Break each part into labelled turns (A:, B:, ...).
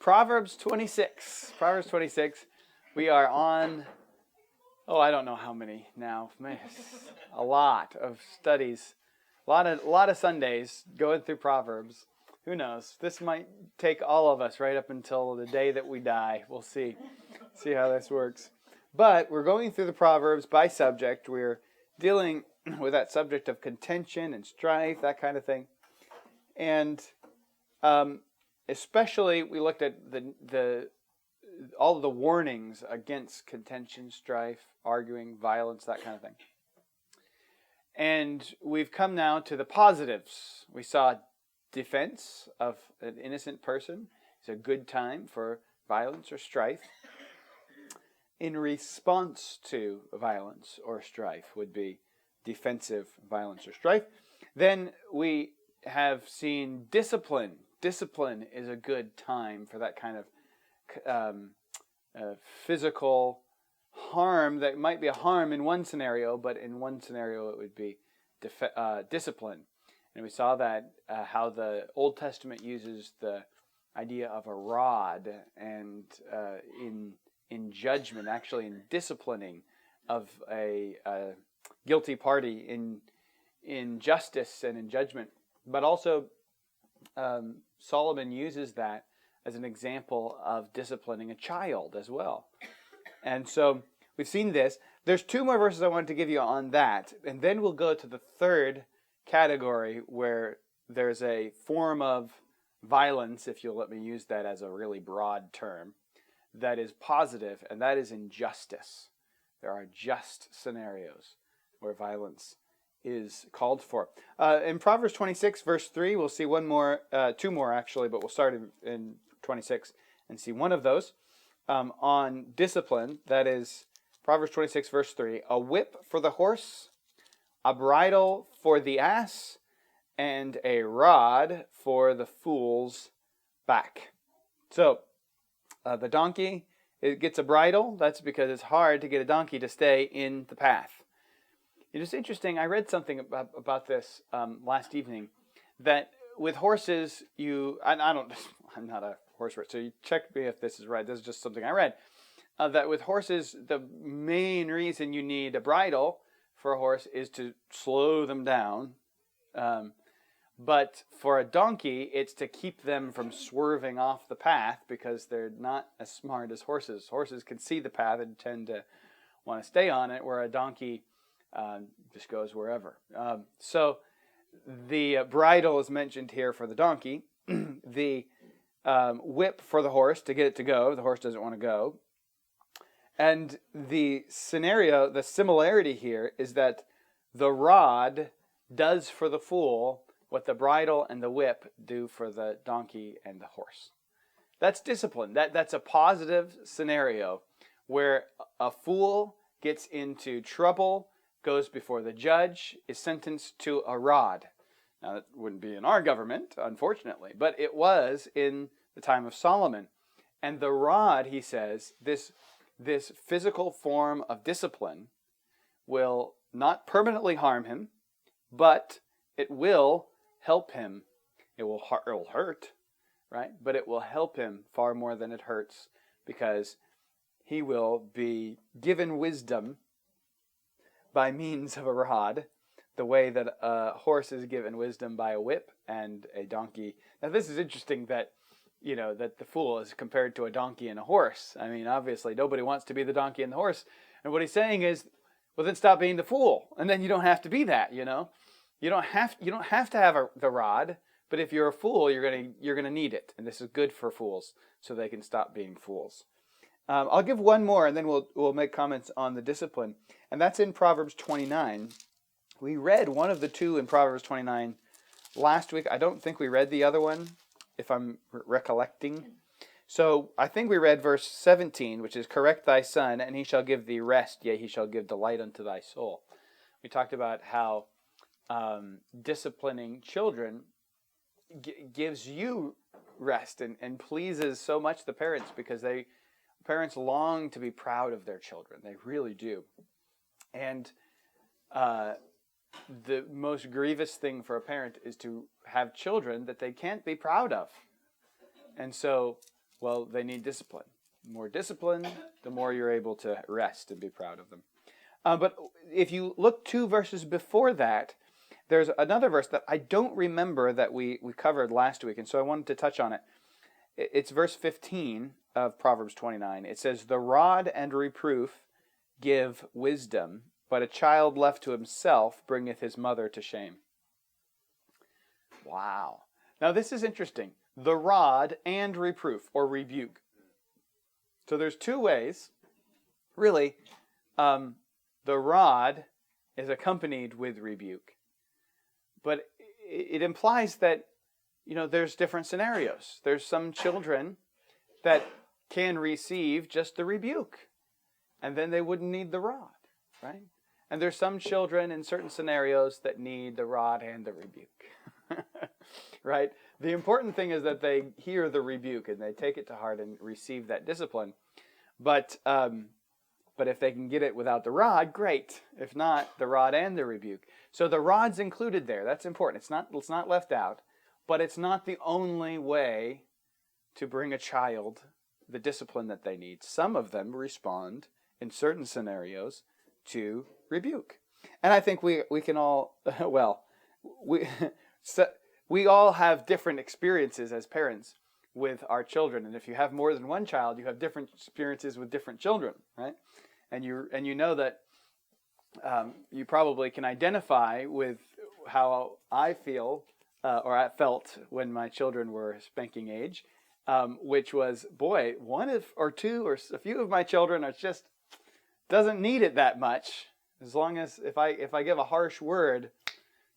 A: Proverbs 26. Proverbs 26. We are on, I don't know how many now. Man, a lot of studies. A lot of Sundays going through Proverbs. Who knows? This might take all of us right up until the day that we die. We'll see. See how this works. But we're going through the Proverbs by subject. We're dealing with that subject of contention and strife, that kind of thing. And especially we looked at all of the warnings against contention, strife, arguing, violence, that kind of thing. And we've come now to the positives. We saw defense of an innocent person. It's a good time for violence or strife. In response to violence or strife would be defensive violence or strife. Then we have seen discipline. Discipline is a good time for that kind of physical harm that might be a harm in one scenario, but in one scenario it would be discipline. And we saw that how the Old Testament uses the idea of a rod and in judgment, actually in disciplining of a guilty party in justice and in judgment. But also Solomon uses that as an example of disciplining a child as well. And so we've seen this. There's two more verses I wanted to give you on that, and then we'll go to the third category where there's a form of violence, if you'll let me use that as a really broad term, that is positive, and that is injustice. There are just scenarios where violence is called for. In Proverbs 26, verse 3, we'll see two more actually, but we'll start in 26 and see one of those on discipline. That is Proverbs 26, verse 3. A whip for the horse, a bridle for the ass, and a rod for the fool's back. So, the donkey, it gets a bridle. That's because it's hard to get a donkey to stay in the path. It is interesting. I read something about this last evening, that with horses, I'm not a horse racer, so you check me if this is right. This is just something I read. That with horses, the main reason you need a bridle for a horse is to slow them down. But for a donkey, it's to keep them from swerving off the path because they're not as smart as horses. Horses can see the path and tend to want to stay on it, where a donkey just goes wherever. So the bridle is mentioned here for the donkey. The whip for the horse to get it to go. The horse doesn't want to go. And the similarity here is that the rod does for the fool what the bridle and the whip do for the donkey and the horse. That's discipline. That's a positive scenario where a fool gets into trouble, goes before the judge, is sentenced to a rod. Now, that wouldn't be in our government, unfortunately, but it was in the time of Solomon. And the rod, he says, this physical form of discipline will not permanently harm him, but it will help him. It will hurt, right? But it will help him far more than it hurts, because he will be given wisdom by means of a rod, the way that a horse is given wisdom by a whip and a donkey. Now, this is interesting that the fool is compared to a donkey and a horse. I mean, obviously, nobody wants to be the donkey and the horse. And what he's saying is, well, then stop being the fool, and then you don't have to be that. You don't have to have the rod, but if you're a fool, you're gonna need it, and this is good for fools, so they can stop being fools. I'll give one more, and then we'll make comments on the discipline, and that's in Proverbs 29. We read one of the two in Proverbs 29 last week. I don't think we read the other one, if I'm recollecting. So I think we read verse 17, which is, correct thy son, and he shall give thee rest, yea, he shall give delight unto thy soul. We talked about how disciplining children gives you rest and pleases so much the parents, because parents long to be proud of their children. They really do. And the most grievous thing for a parent is to have children that they can't be proud of. And so Well, they need discipline. The more discipline, the more you're able to rest and be proud of them. But if you look 2 verses before that, there's another verse that I don't remember that we covered last week, and so I wanted to touch on it. It's verse 15 of Proverbs 29. It says, "The rod and reproof give wisdom, but a child left to himself bringeth his mother to shame." Wow. Now this is interesting. The rod and reproof, or rebuke. So there's 2 ways. Really, the rod is accompanied with rebuke. But it implies that, there's different scenarios. There's some children that can receive just the rebuke, and then they wouldn't need the rod, right? And there's some children in certain scenarios that need the rod and the rebuke, right? The important thing is that they hear the rebuke and they take it to heart and receive that discipline. But if they can get it without the rod, great. If not, the rod and the rebuke. So the rod's included there. That's important. It's not left out, but it's not the only way to bring a child the discipline that they need. Some of them respond in certain scenarios to rebuke. And I think we can all, we all have different experiences as parents with our children. And if you have more than one child, you have different experiences with different children, right? And you know that you probably can identify with how I feel or I felt when my children were spanking age, which was, boy, one or two or a few of my children are just doesn't need it that much. As long as if I give a harsh word,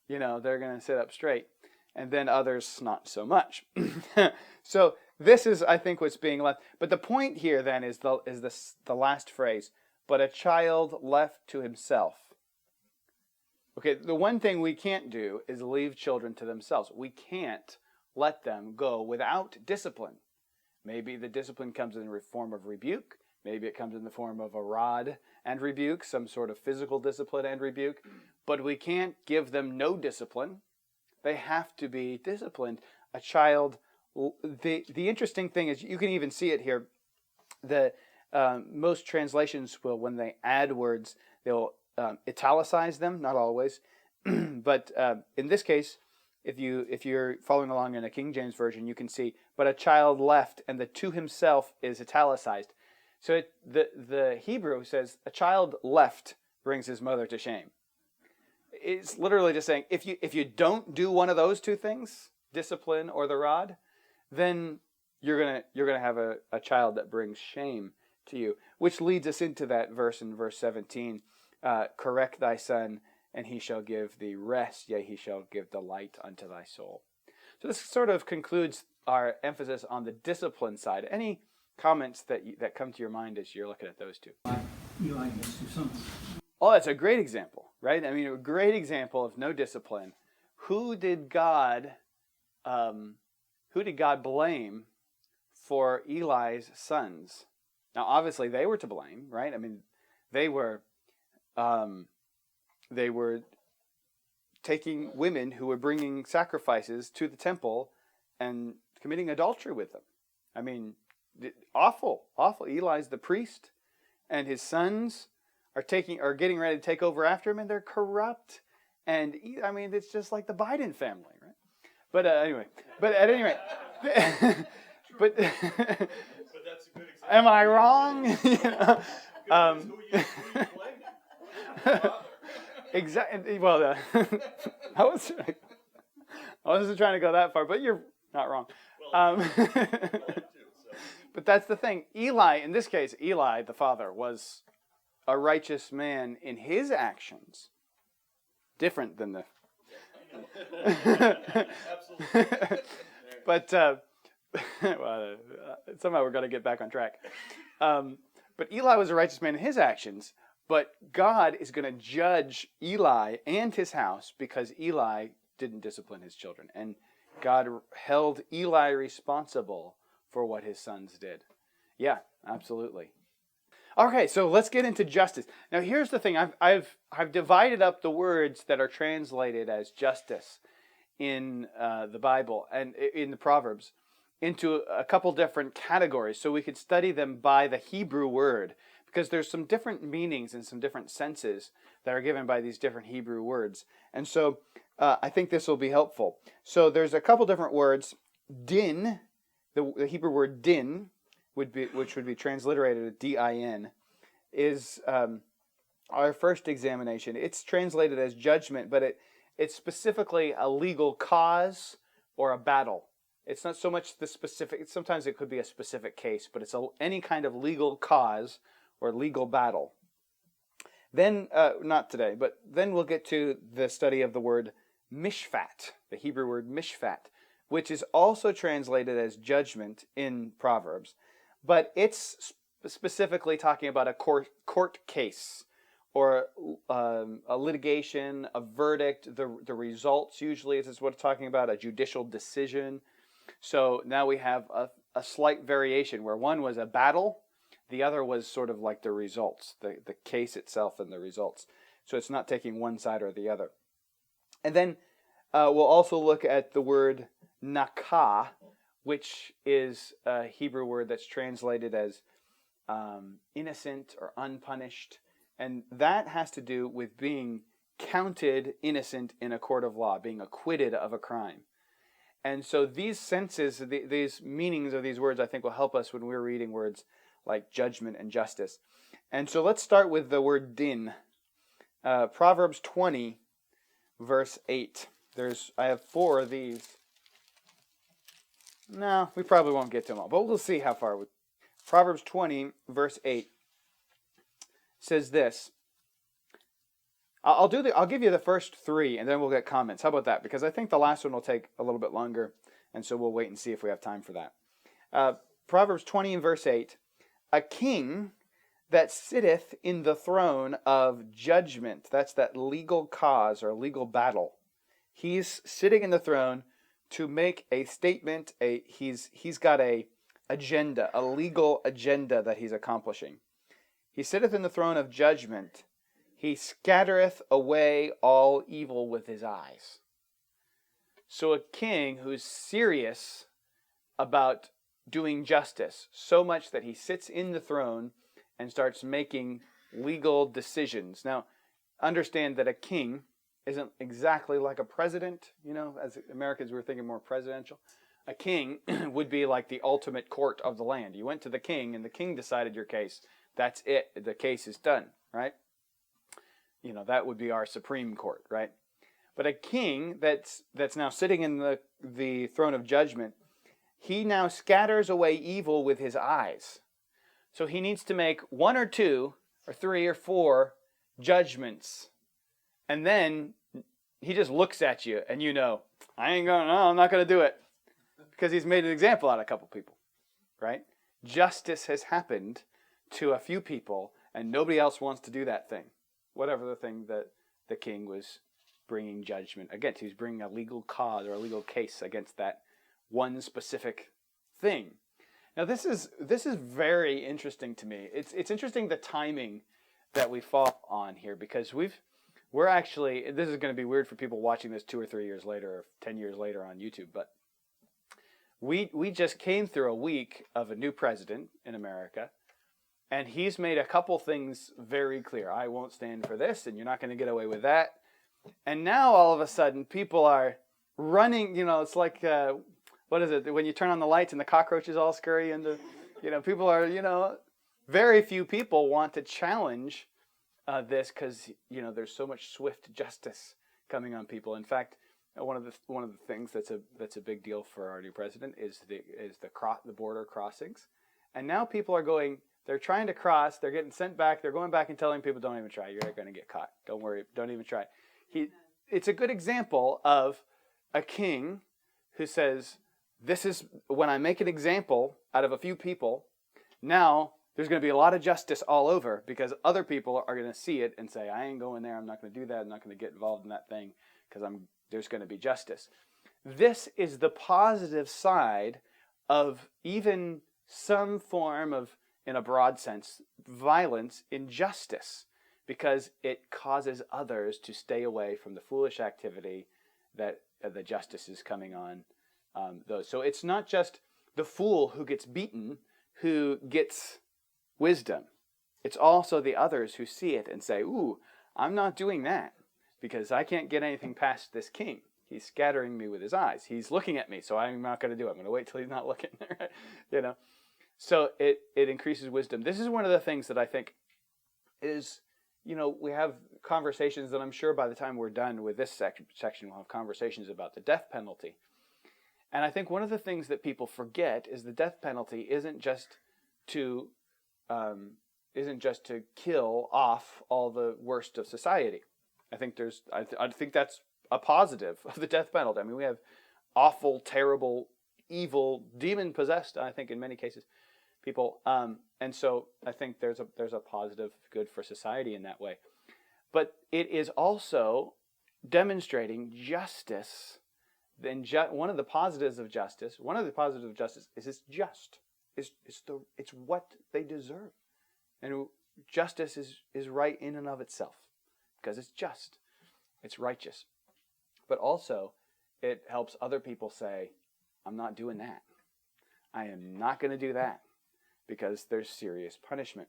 A: they're going to sit up straight, and then others not so much. So this is, I think, what's being left. But the point here then is the last phrase. But a child left to himself. Okay, the one thing we can't do is leave children to themselves. We can't let them go without discipline. Maybe the discipline comes in the form of rebuke. Maybe it comes in the form of a rod and rebuke, some sort of physical discipline and rebuke. But we can't give them no discipline. They have to be disciplined. A child, the interesting thing is, you can even see it here. Most translations will, when they add words, they'll italicize them. Not always, but in this case, if you're following along in a King James version, you can see, "But a child left," and the "to himself" is italicized. So the Hebrew says, "A child left brings his mother to shame." It's literally just saying, if you don't do one of those 2 things, discipline or the rod, then you're gonna have a child that brings shame to you, which leads us into that verse in verse 17. "Correct thy son, and he shall give thee rest, yea, he shall give delight unto thy soul." So this sort of concludes our emphasis on the discipline side. Any comments that come to your mind as you're looking at those 2?
B: Eli gets to something.
A: Oh, that's a great example, right? I mean, a great example of no discipline. Who did God blame for Eli's sons? Now, obviously, they were to blame, right? I mean, they were taking women who were bringing sacrifices to the temple and committing adultery with them. I mean, awful, awful. Eli's the priest, and his sons are getting ready to take over after him, and they're corrupt. And I mean, it's just like the Biden family, right? But anyway, but at any rate, but that's a good example. Am I wrong? Exactly. Well, I wasn't trying to go that far, but you're not wrong. But that's the thing. Eli, in this case, Eli, the father, was a righteous man in his actions, different than the. Absolutely. But somehow we're going to get back on track. But Eli was a righteous man in his actions, but God is going to judge Eli and his house because Eli didn't discipline his children. And God held Eli responsible for what his sons did. Yeah, absolutely. Okay, so let's get into justice. Now, here's the thing. I've divided up the words that are translated as justice in the Bible and in the Proverbs. into a couple different categories so we could study them by the Hebrew word, because there's some different meanings and some different senses that are given by these different Hebrew words. And so I think this will be helpful. So there's a couple different words. Din, the Hebrew word din, which would be transliterated din, is our first examination. It's translated as judgment, but it's specifically a legal cause or a battle. It's not so much the specific. Sometimes it could be a specific case, but it's any kind of legal cause or legal battle. Then, not today, but then we'll get to the study of the word mishpat, the Hebrew word mishpat, which is also translated as judgment in Proverbs, but it's specifically talking about a court case or a litigation, a verdict, the results. Usually, this is what it's talking about, a judicial decision. So now we have a slight variation where one was a battle, the other was sort of like the results, the case itself and the results. So it's not taking one side or the other. And then we'll also look at the word nakah, which is a Hebrew word that's translated as innocent or unpunished. And that has to do with being counted innocent in a court of law, being acquitted of a crime. And so these senses, these meanings of these words, I think will help us when we're reading words like judgment and justice. And so let's start with the word din. Proverbs 20, verse 8. I have 4 of these. No, we probably won't get to them all, but we'll see how far. Proverbs 20, verse 8 says this. I'll give you the first 3, and then we'll get comments. How about that? Because I think the last one will take a little bit longer, and so we'll wait and see if we have time for that. Proverbs 20 and verse 8. A king that sitteth in the throne of judgment. That's that legal cause or legal battle. He's sitting in the throne to make a statement. He's got a agenda, a legal agenda that he's accomplishing. He sitteth in the throne of judgment. He scattereth away all evil with his eyes. So a king who's serious about doing justice, so much that he sits in the throne and starts making legal decisions. Now, understand that a king isn't exactly like a president. You know, as Americans, we're thinking more presidential. A king would be like the ultimate court of the land. You went to the king, and the king decided your case. That's it. The case is done, right? You know, that would be our Supreme Court, right? But a king that's now sitting in the throne of judgment, he now scatters away evil with his eyes. So he needs to make 1 or 2 or 3 or 4 judgments. And then he just looks at you and you know, I'm not going to do it. Because he's made an example out of a couple people, right? Justice has happened to a few people and nobody else wants to do that thing. Whatever the thing that the king was bringing judgment against. He was bringing a legal cause or a legal case against that one specific thing. Now this is very interesting to me. It's interesting the timing that we fall on here, because we're actually, this is going to be weird for people watching this 2 or 3 years later or 10 years later on YouTube, but we just came through a week of a new president in America, and he's made a couple things very clear. I won't stand for this, and you're not going to get away with that. And now all of a sudden people are running, it's like what is it, when you turn on the lights and the cockroaches all scurry into, people are, very few people want to challenge this because, there's so much swift justice coming on people. In fact, one of the things that's a big deal for our new president is the border crossings. And now people are they're trying to cross, they're getting sent back, they're going back and telling people, don't even try, you're not going to get caught. Don't worry, don't even try. It's a good example of a king who says, this is, when I make an example out of a few people, now there's going to be a lot of justice all over because other people are going to see it and say, I ain't going there, I'm not going to do that, I'm not going to get involved in that thing because there's going to be justice. This is the positive side of even some form of, in a broad sense, violence, injustice, because it causes others to stay away from the foolish activity that the justice is coming on those. So it's not just the fool who gets beaten who gets wisdom. It's also the others who see it and say, ooh, I'm not doing that because I can't get anything past this king. He's scattering me with his eyes. He's looking at me, so I'm not going to do it. I'm going to wait till he's not looking. So it increases wisdom. This is one of the things that I think is, we have conversations that I'm sure by the time we're done with this section, we'll have conversations about the death penalty. And I think one of the things that people forget is the death penalty isn't just to kill off all the worst of society. I think that's a positive of the death penalty. I mean, we have awful, terrible, evil, demon-possessed, I think in many cases, people. And so I think there's a positive good for society in that way. But it is also demonstrating justice. Then one of the positives of justice is it's just. It's what they deserve. And justice is right in and of itself because it's just. It's righteous. But also, it helps other people say, I'm not doing that. I am not going to do that because there's serious punishment.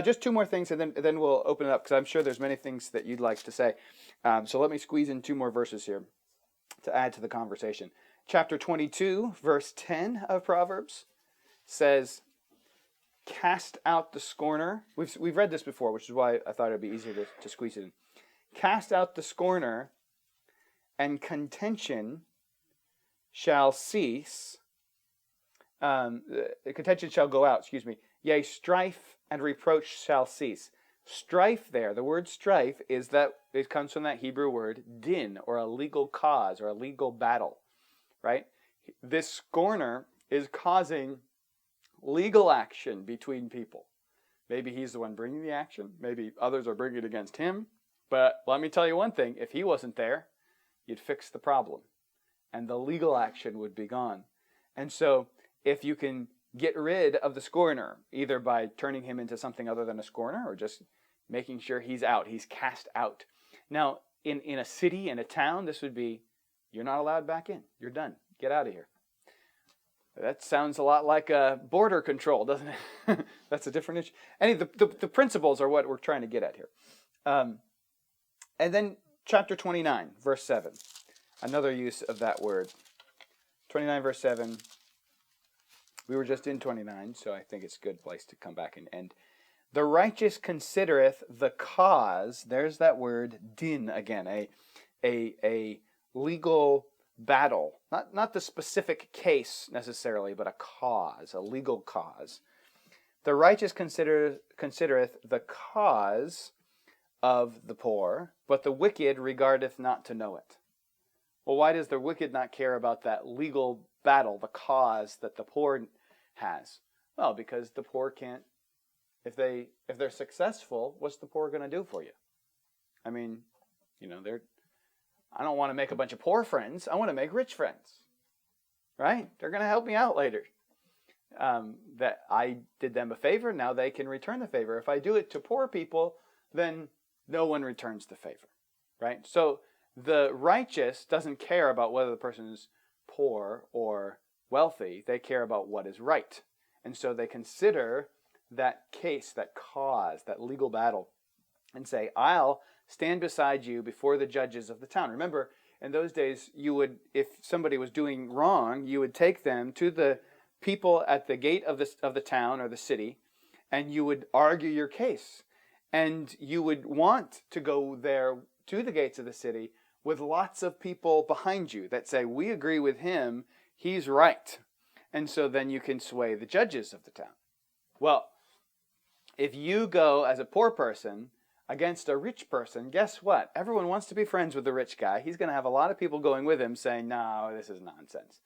A: Just two more things, and then we'll open it up because I'm sure there's many things that you'd like to say. So let me squeeze in two more verses here to add to the conversation. Chapter 22, verse 10 of Proverbs says, cast out the scorner. We've read this before, which is why I thought it would be easier to squeeze it in. Cast out the scorner, and contention shall cease. Contention shall go out, Yea, strife and reproach shall cease. Strife there, the word strife, it comes from that Hebrew word din, or a legal cause, or a legal battle, right? This scorner is causing legal action between people. Maybe he's the one bringing the action. Maybe others are bringing it against him. But let me tell you one thing. If he wasn't there, you'd fix the problem. And the legal action would be gone. And so if you can get rid of the scorner, either by turning him into something other than a scorner or just making sure he's out, he's cast out. Now, in a city, in a town, this would be, you're not allowed back in. You're done. Get out of here. That sounds a lot like border control, doesn't it? That's a different issue. The principles are what we're trying to get at here. And then chapter 29, verse 7. Another use of that word. 29, verse 7. We were just in 29, so I think it's a good place to come back and end. The righteous considereth the cause. There's that word, din, again. A legal battle. Not the specific case necessarily, but a cause, a legal cause. The righteous considereth the cause of the poor, but the wicked regardeth not to know it. Well, why does the wicked not care about that legal battle, the cause that the poor has? Well, because the poor can't, if they're successful, what's the poor going to do for you? I mean, I don't want to make a bunch of poor friends. I want to make rich friends, right? They're going to help me out later. That I did them a favor, now they can return the favor. If I do it to poor people, then no one returns the favor, right? So the righteous doesn't care about whether the person is poor or wealthy. They care about what is right. And so they consider that case, that cause, that legal battle, and say, I'll stand beside you before the judges of the town. Remember, in those days, you would, if somebody was doing wrong, you would take them to the people at the gate of the town or the city, and you would argue your case. And you would want to go there to the gates of the city with lots of people behind you that say, we agree with him, he's right. And so then you can sway the judges of the town. Well, if you go as a poor person against a rich person, guess what? Everyone wants to be friends with the rich guy. He's going to have a lot of people going with him saying, no, this is nonsense.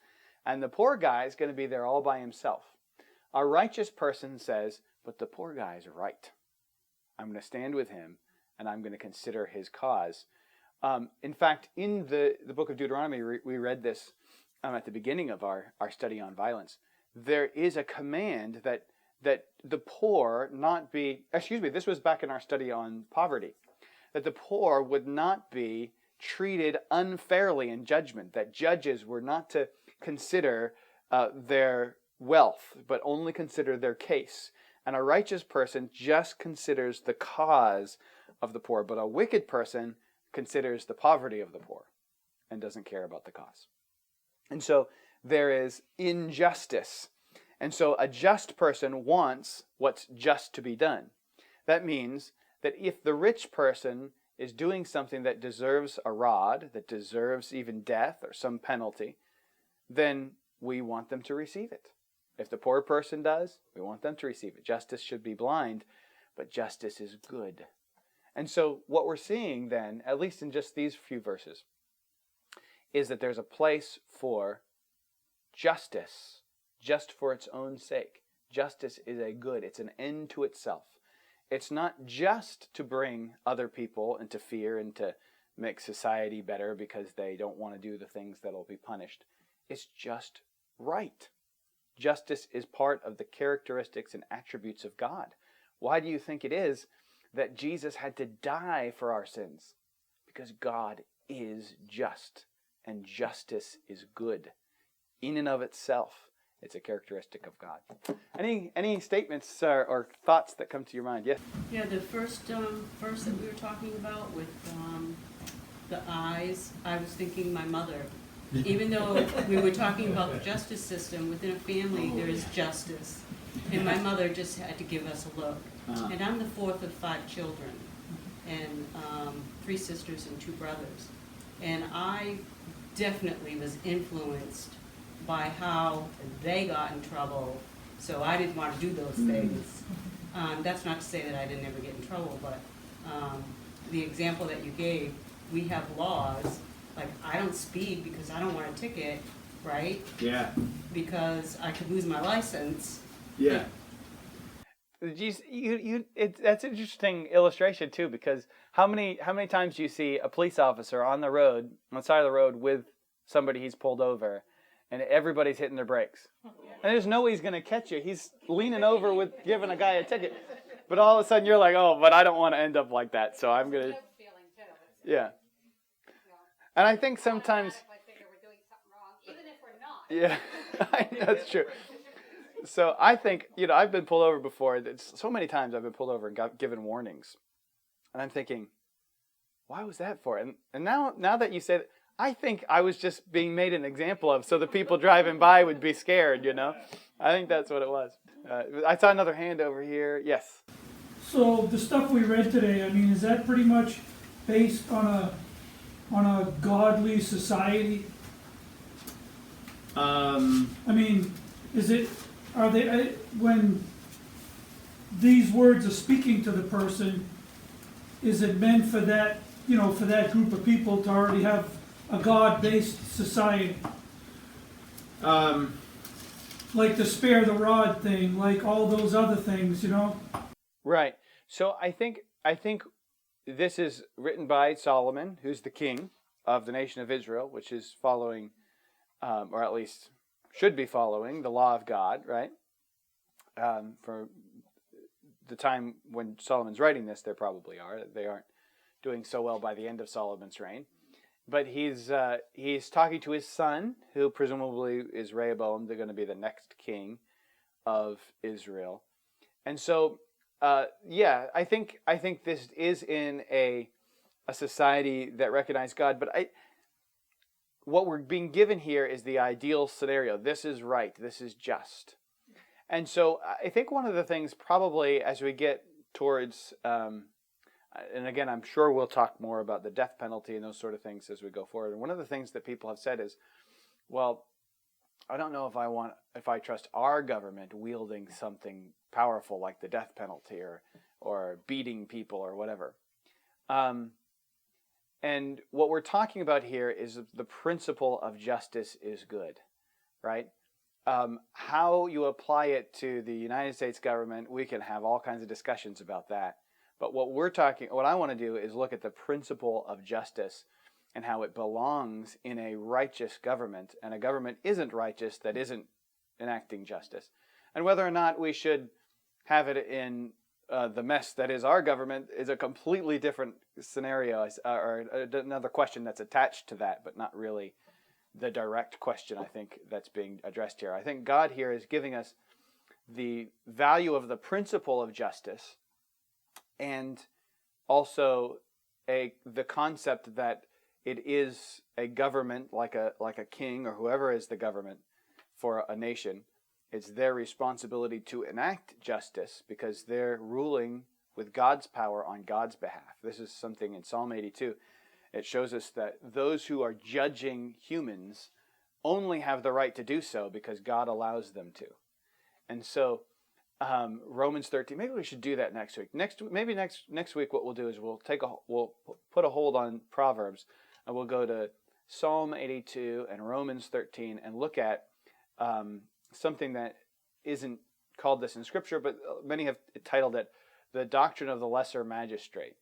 A: And the poor guy is going to be there all by himself. A righteous person says, but the poor guy is right. I'm going to stand with him, and I'm going to consider his cause. In fact, in the book of Deuteronomy, we read this at the beginning of our study on violence. There is a command that the poor not be, this was back in our study on poverty, that the poor would not be treated unfairly in judgment, that judges were not to consider their wealth, but only consider their case. And a righteous person just considers the cause of the poor, but a wicked person considers the poverty of the poor and doesn't care about the cause. And so there is injustice. And so a just person wants what's just to be done. That means that if the rich person is doing something that deserves a rod, that deserves even death or some penalty, then we want them to receive it. If the poor person does, we want them to receive it. Justice should be blind, but justice is good. And so what we're seeing then, at least in just these few verses, is that there's a place for justice, just for its own sake. Justice is a good. It's an end to itself. It's not just to bring other people into fear and to make society better because they don't want to do the things that will be punished. It's just right. Justice is part of the characteristics and attributes of God. Why do you think it is that Jesus had to die for our sins? Because God is just, and justice is good. In and of itself, it's a characteristic of God. Any statements or thoughts that come to your mind? Yes?
C: Yeah, the first verse that we were talking about with the eyes, I was thinking my mother. Even though we were talking about the justice system, within a family there is justice. And my mother just had to give us a look. And I'm the fourth of 5 children, and 3 sisters and 2 brothers. And I definitely was influenced by how they got in trouble, so I didn't want to do those things. That's not to say that I didn't ever get in trouble, but the example that you gave, we have laws, like I don't speed because I don't want a ticket, right?
D: Yeah.
C: Because I could lose my license.
D: Yeah.
A: That's an interesting illustration too, because how many times do you see a police officer on the side of the road with somebody he's pulled over, and everybody's hitting their brakes, and there's no way he's going to catch you. He's leaning over with giving a guy a ticket, but all of a sudden you're like, oh, but I don't want to end up like that, so I'm going to. Yeah. And I think sometimes. Yeah, that's true. So I think, I've been pulled over before. So many times I've been pulled over and got given warnings. And I'm thinking, why was that for? And now that you say that, I think I was just being made an example of so the people driving by would be scared, I think that's what it was. I saw another hand over here. Yes.
B: So the stuff we read today, is that pretty much based on a godly society? When these words are speaking to the person, is it meant for that, for that group of people to already have a God-based society? Like the spare the rod thing, like all those other things,
A: Right. So I think this is written by Solomon, who's the king of the nation of Israel, which is following, or at least should be following, the law of God, right? For the time when Solomon's writing this, there probably are. They aren't doing so well by the end of Solomon's reign. But he's talking to his son, who presumably is Rehoboam. They're going to be the next king of Israel. And so, I think this is in a society that recognizes God. But what we're being given here is the ideal scenario. This is right. This is just. And so I think one of the things probably as we get towards, and again, I'm sure we'll talk more about the death penalty and those sort of things as we go forward. And one of the things that people have said is, well, I don't know if I trust our government wielding something powerful like the death penalty or beating people or whatever. And what we're talking about here is the principle of justice is good, right? How you apply it to the United States government, we can have all kinds of discussions about that. But what I want to do is look at the principle of justice and how it belongs in a righteous government, and a government isn't righteous that isn't enacting justice. And whether or not we should have it in the mess that is our government is a completely different scenario, or another question that's attached to that, but not really the direct question, I think, that's being addressed here. I think God here is giving us the value of the principle of justice, and also the concept that it is a government, like a king or whoever is the government for a nation. It's their responsibility to enact justice because they're ruling with God's power on God's behalf. This is something in Psalm 82. It shows us that those who are judging humans only have the right to do so because God allows them to. And so Romans 13, maybe we should do that next week. Next week what we'll do is we'll put a hold on Proverbs, and we'll go to Psalm 82 and Romans 13 and look at something that isn't called this in Scripture, but many have titled it the doctrine of the lesser magistrate,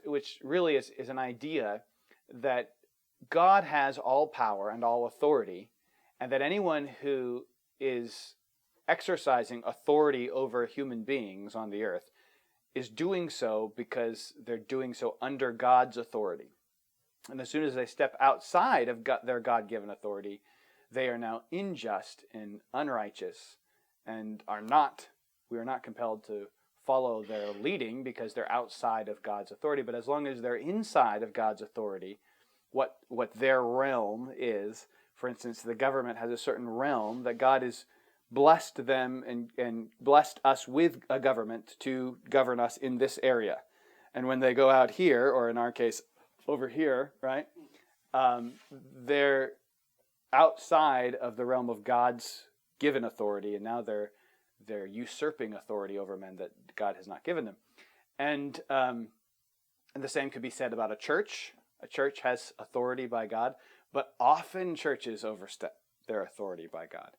A: which really is an idea that God has all power and all authority, and that anyone who is exercising authority over human beings on the earth is doing so because they're doing so under God's authority. And as soon as they step outside of their God-given authority, they are now unjust and unrighteous, and we are not compelled to follow their leading because they're outside of God's authority. But as long as they're inside of God's authority, what their realm is, for instance, the government has a certain realm that God has blessed them and blessed us with a government to govern us in this area. And when they go out here, or in our case, over here, right, they're outside of the realm of God's given authority, and now they're usurping authority over men that God has not given them. And the same could be said about a church. A church has authority by God, but often churches overstep their authority by God.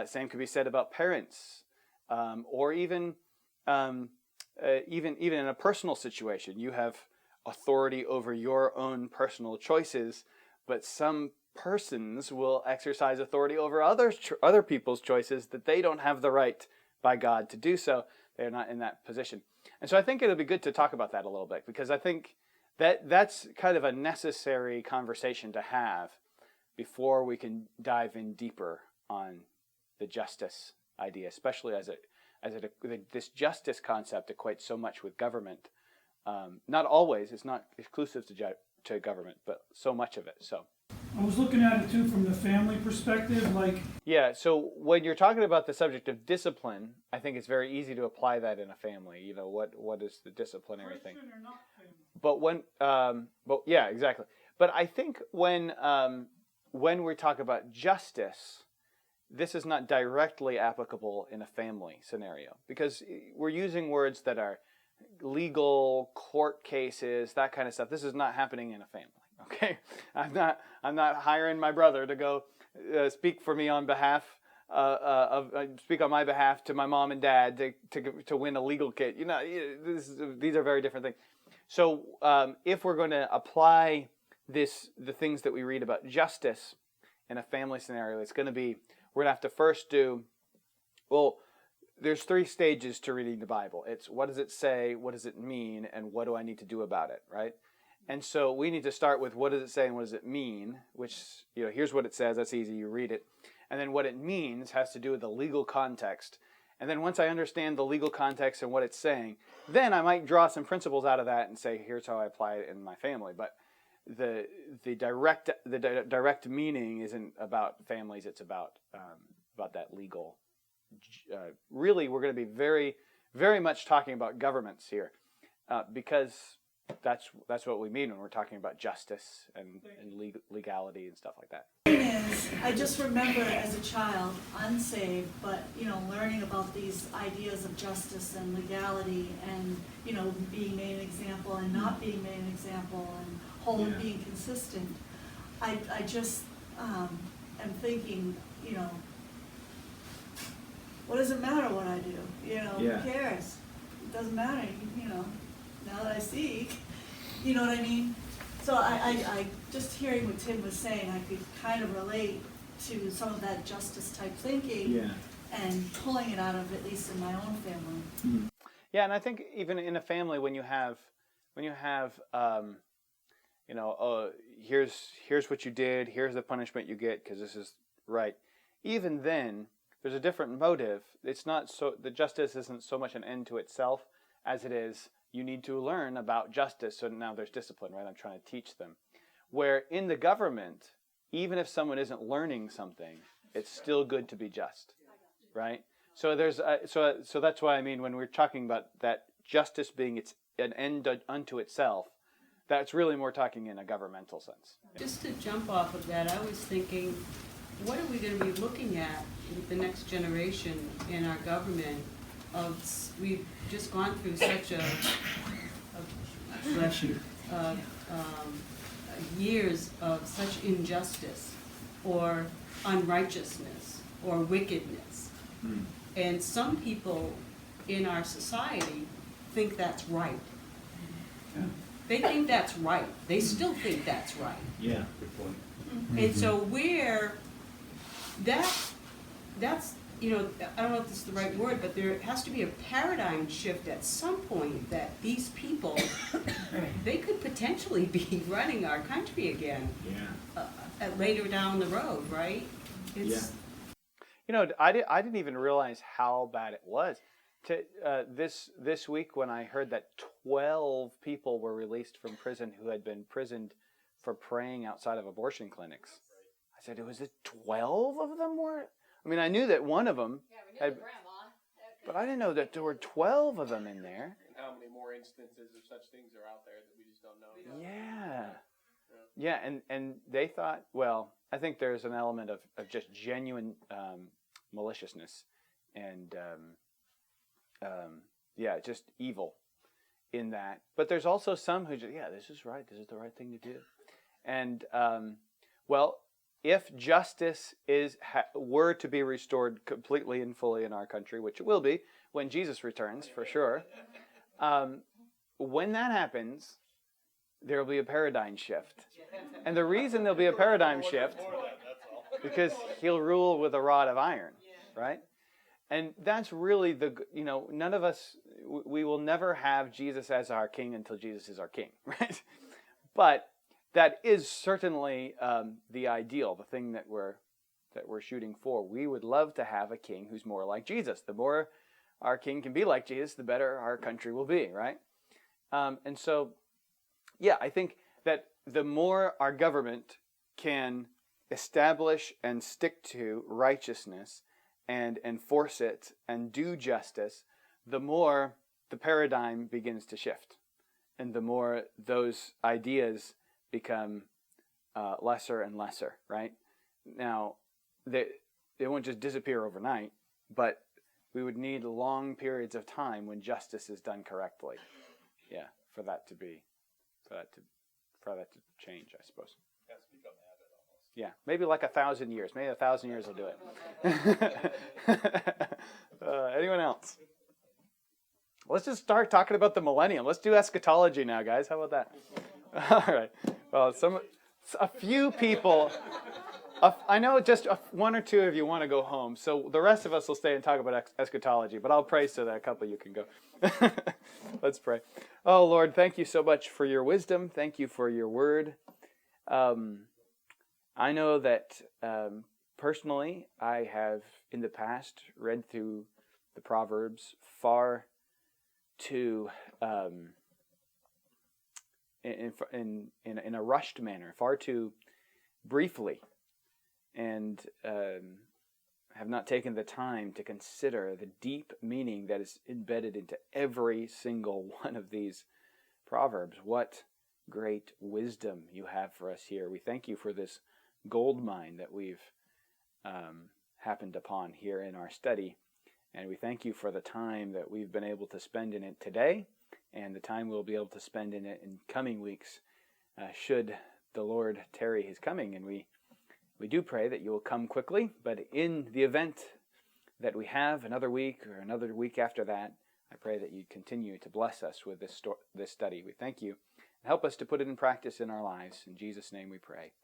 A: Same could be said about parents, or even in a personal situation. You have authority over your own personal choices, but some persons will exercise authority over other people's choices that they don't have the right by God to do so. They're not in that position. And so I think it'll be good to talk about that a little bit, because I think that's kind of a necessary conversation to have before we can dive in deeper on the justice idea, especially as this justice concept equates so much with government. Not always, it's not exclusive to government, but so much of it. So
B: I was looking at it too from the family perspective, like...
A: Yeah, so when you're talking about the subject of discipline, I think it's very easy to apply that in a family. You know, what is the disciplinary thing?
B: Christian or not family?
A: But yeah, exactly. But I think when we talk about justice, this is not directly applicable in a family scenario, because we're using words that are legal, court cases, that kind of stuff. This is not happening in a family. Okay, I'm not hiring my brother to go speak for me on behalf speak on my behalf to my mom and dad to win a legal case. You know, these are very different things. So if we're going to apply the things that we read about justice in a family scenario, it's going to be, we're going to have to first do, well, there's 3 stages to reading the Bible. It's what does it say, what does it mean, and what do I need to do about it, right? And so we need to start with what does it say and what does it mean, which, here's what it says, that's easy, you read it. And then what it means has to do with the legal context. And then once I understand the legal context and what it's saying, then I might draw some principles out of that and say, here's how I apply it in my family. But the direct meaning isn't about families, it's about that legal. Really, we're going to be very, very much talking about governments here, because that's what we mean when we're talking about justice and legality and stuff like that.
D: The thing is, I just remember as a child, unsaved, but learning about these ideas of justice and legality, and being made an example and not being made an example, and being consistent. I just am thinking, what does it matter what I do? Who cares? It doesn't matter. Now that I see, you know what I mean? So I just hearing what Tim was saying, I could kind of relate to some of that justice type thinking, and pulling it out of, at least in my own family.
A: Mm-hmm. Yeah, and I think even in a family, when you have here's what you did, here's the punishment you get because this is right. Even then, there's a different motive. It's not so, the justice isn't so much an end to itself as it is you need to learn about justice, so now there's discipline, right? I'm trying to teach them. Where in the government, even if someone isn't learning something, it's still good to be just, right? So there's so that's why I mean when we're talking about that justice being an end unto itself, that's really more talking in a governmental sense.
C: Just to jump off of that, I was thinking, what are we going to be looking at with the next generation in our government? We've just gone through such years of such injustice or unrighteousness or wickedness. And some people in our society think that's right.
E: Yeah.
C: They think that's right. They still think that's right.
E: Yeah, good point.
C: And so that's, I don't know if this is the right word, but there has to be a paradigm shift at some point that these people, they could potentially be running our country again.
E: Yeah.
C: Later down the road, right?
A: I didn't even realize how bad it was. This week when I heard that 12 people were released from prison who had been imprisoned for praying outside of abortion clinics, I said, was it 12 of them were? I mean, I knew that one of them had, but I didn't know that there were 12 of them in there.
F: And how many more instances of such things are out there that we just don't know?
A: Yeah, and they thought, well, I think there's an element of just genuine maliciousness and just evil in that. But there's also some who just, this is right, this is the right thing to do. And, if justice were to be restored completely and fully in our country, which it will be when Jesus returns, for sure, when that happens, there will be a paradigm shift. And the reason there'll be a paradigm shift, because he'll rule with a rod of iron, right? And that's really none of us, we will never have Jesus as our king until Jesus is our king, right? But that is certainly the ideal, the thing that we're shooting for. We would love to have a king who's more like Jesus. The more our king can be like Jesus, the better our country will be, right? And so, I think that the more our government can establish and stick to righteousness and enforce it and do justice, the more the paradigm begins to shift, and the more those ideas become lesser and lesser, right? Now, they won't just disappear overnight, but we would need long periods of time when justice is done correctly, for that to change, I suppose. Yeah, maybe like 1,000 years. Maybe 1,000 years will do it. Anyone else? Let's just start talking about the millennium. Let's do eschatology now, guys. How about that? All right. Well, a few people. I know just one or two of you want to go home, so the rest of us will stay and talk about eschatology. But I'll pray so that a couple of you can go. Let's pray. Oh Lord, thank you so much for your wisdom. Thank you for your word. I know that personally, I have in the past read through the Proverbs far too in a rushed manner, far too briefly, and have not taken the time to consider the deep meaning that is embedded into every single one of these Proverbs. What great wisdom you have for us here. We thank you for this gold mine that we've happened upon here in our study. And we thank you for the time that we've been able to spend in it today, and the time we'll be able to spend in it in coming weeks, should the Lord tarry his coming. And we do pray that you will come quickly, but in the event that we have another week or another week after that, I pray that you continue to bless us with this study. We thank you. Help us to put it in practice in our lives. In Jesus' name we pray.